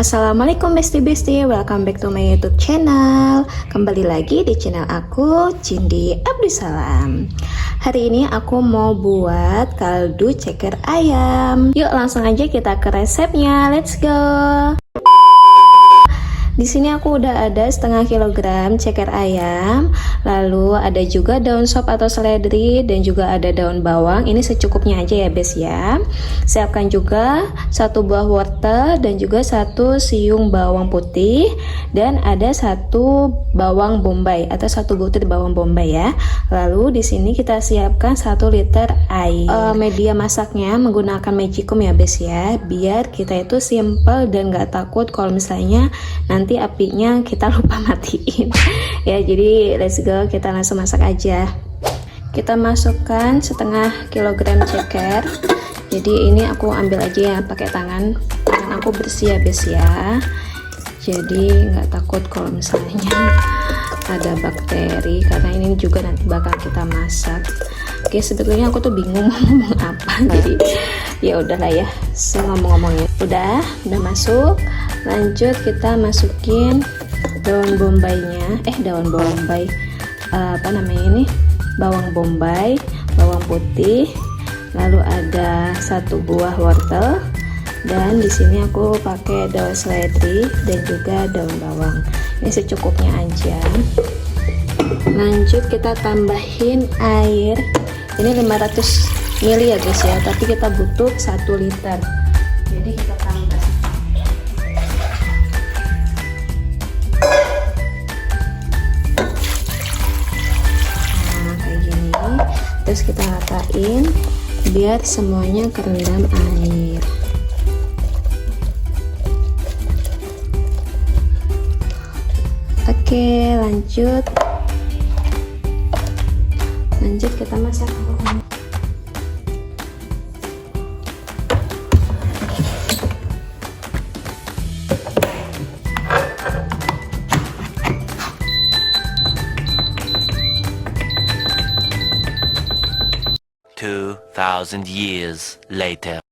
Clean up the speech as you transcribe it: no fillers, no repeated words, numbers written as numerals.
Assalamualaikum bestie-bestie, welcome back to my YouTube channel. Kembali lagi di channel aku, Cindi Abdussalam. Hari ini aku mau buat kaldu ceker ayam. Yuk langsung aja kita ke resepnya, let's go. Di sini aku udah ada setengah kilogram ceker ayam, lalu ada juga daun sop atau seledri dan juga ada daun bawang. Ini secukupnya aja ya bes ya. Siapkan juga satu buah wortel dan juga satu siung bawang putih dan ada satu bawang bombai atau satu butir bawang bombai ya. Lalu di sini kita siapkan 1 liter air. Media masaknya menggunakan magicum ya bes ya, biar kita itu simple dan gak takut kalau misalnya nanti apinya kita lupa matiin ya. Jadi let's go, kita langsung masak aja. Kita masukkan setengah kilogram ceker. Jadi ini aku ambil aja ya pakai tangan aku bersih ya bes ya, jadi nggak takut kalau misalnya ada bakteri karena ini juga nanti bakal kita masak. Oke, sebetulnya aku tuh bingung ngomong apa, jadi ya udahlah ya, ngomong-ngomongnya udah masuk. Lanjut kita masukin daun bombainya, daun bombay, apa namanya ini, bawang bombay, bawang putih, lalu ada 1 buah wortel, dan di sini aku pakai daun seledri dan juga daun bawang. Ini secukupnya aja. Lanjut kita tambahin air. Ini 500 ml ya guys ya, tapi kita butuh 1 liter. Jadi kita tambah. Nah, kayak gini. Terus kita ratain biar semuanya kerendam air. Oke, lanjut kita masak. 2,000 years later.